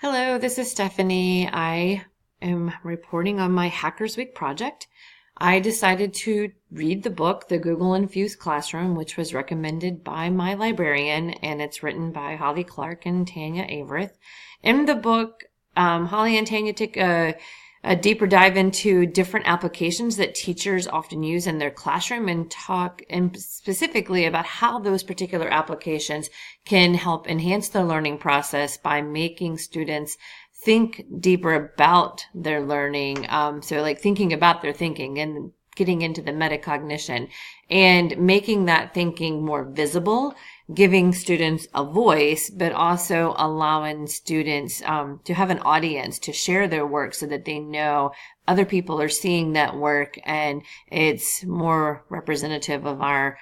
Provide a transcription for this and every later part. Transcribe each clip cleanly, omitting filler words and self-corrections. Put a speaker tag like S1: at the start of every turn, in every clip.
S1: Hello, this is Stephanie. I am reporting on my Hackers Week project. I decided to read the book, The Google Infused Classroom, which was recommended by my librarian, and it's written by Holly Clark and Tanya Averith. In the book, Holly and Tanya take a deeper dive into different applications that teachers often use in their classroom and talk specifically about how those particular applications can help enhance the learning process by making students think deeper about their learning. So like thinking about their thinking and getting into the metacognition and making that thinking more visible, giving students a voice, but also allowing students to have an audience to share their work so that they know other people are seeing that work and it's more representative of our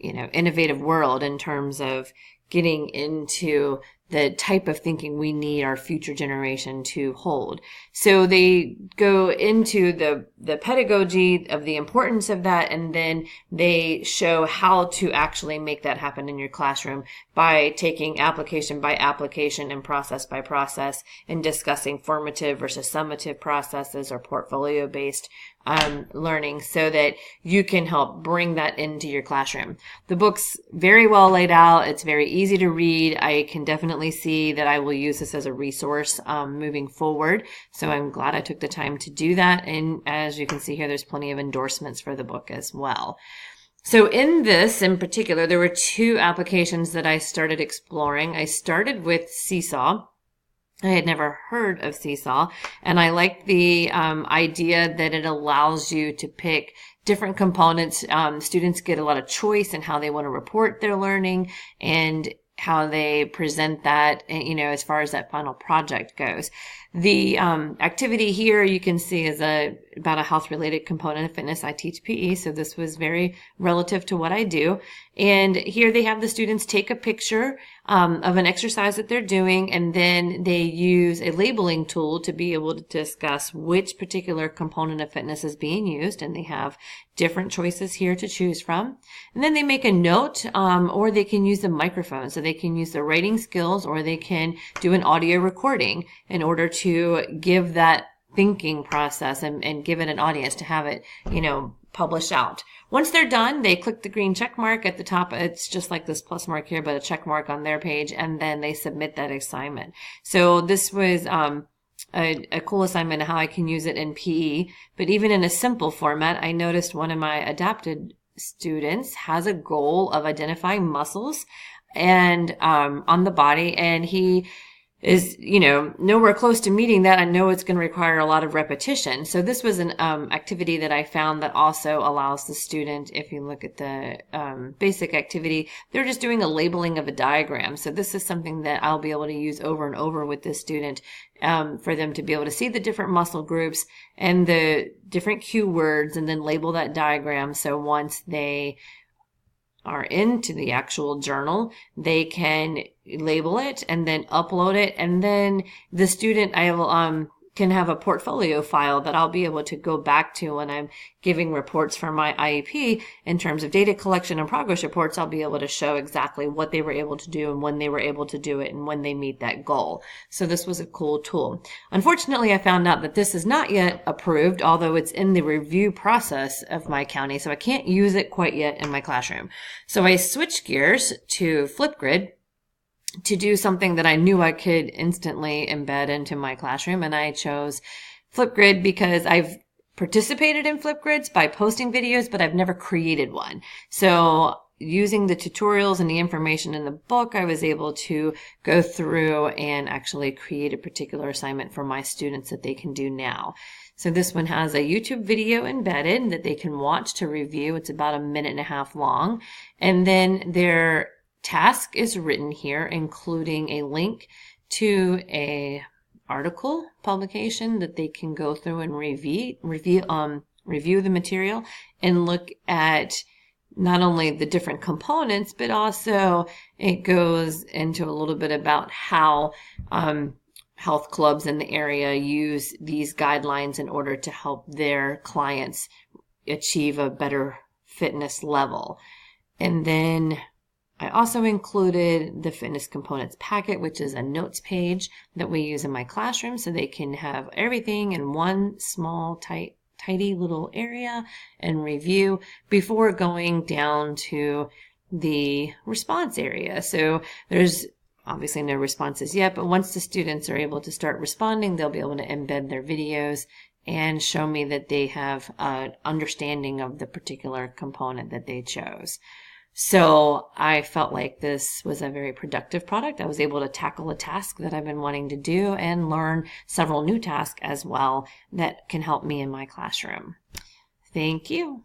S1: innovative world in terms of getting into the type of thinking we need our future generation to hold. So they go into the pedagogy of the importance of that, and then they show how to actually make that happen in your classroom by taking application by application and process by process and discussing formative versus summative processes or portfolio-based learning so that you can help bring that into your classroom. The book's very well laid out. It's very easy to read. I can definitely see that I will use this as a resource moving forward. So I'm glad I took the time to do that. And as you can see here, there's plenty of endorsements for the book as well. So in this in particular, there were two applications that I started exploring. I started with Seesaw. I had never heard of Seesaw, and I like the idea that it allows you to pick different components. Students get a lot of choice in how they want to report their learning and how they present that, as far as that final project goes. The activity here you can see is about a health-related component of fitness. I teach PE, so this was very relative to what I do. And here they have the students take a picture of an exercise that they're doing, and then they use a labeling tool to be able to discuss which particular component of fitness is being used, and they have different choices here to choose from. And then they make a note, or they can use the microphone. So they can use the writing skills, or they can do an audio recording in order to give that thinking process and give it an audience to have it, published out. Once they're done, they click the green check mark at the top. It's just like this plus mark here, but a check mark on their page, and then they submit that assignment. So this was a cool assignment of how I can use it in PE. But even in a simple format, I noticed one of my adapted students has a goal of identifying muscles and on the body, and he is, nowhere close to meeting that. I know it's going to require a lot of repetition. So this was an activity that I found that also allows the student, if you look at the basic activity, they're just doing a labeling of a diagram. So this is something that I'll be able to use over and over with this student for them to be able to see the different muscle groups and the different cue words and then label that diagram. So once they are into the actual journal, they can label it and then upload it, and then the student can have a portfolio file that I'll be able to go back to when I'm giving reports for my IEP. In terms of data collection and progress reports, I'll be able to show exactly what they were able to do and when they were able to do it and when they meet that goal. So this was a cool tool. Unfortunately, I found out that this is not yet approved, although it's in the review process of my county, so I can't use it quite yet in my classroom. So I switched gears to Flipgrid to do something that I knew I could instantly embed into my classroom. And I chose Flipgrid because I've participated in Flipgrids by posting videos, but I've never created one. So using the tutorials and the information in the book, I was able to go through and actually create a particular assignment for my students that they can do now. So this one has a YouTube video embedded that they can watch to review. It's about 1.5 minutes long. And then their task is written here, including a link to a article publication that they can go through and review the material and look at not only the different components, but also it goes into a little bit about how health clubs in the area use these guidelines in order to help their clients achieve a better fitness level. And then I also included the fitness components packet, which is a notes page that we use in my classroom so they can have everything in one small, tidy little area and review before going down to the response area. So there's obviously no responses yet, but once the students are able to start responding, they'll be able to embed their videos and show me that they have an understanding of the particular component that they chose. So I felt like this was a very productive product. I was able to tackle a task that I've been wanting to do and learn several new tasks as well that can help me in my classroom. Thank you.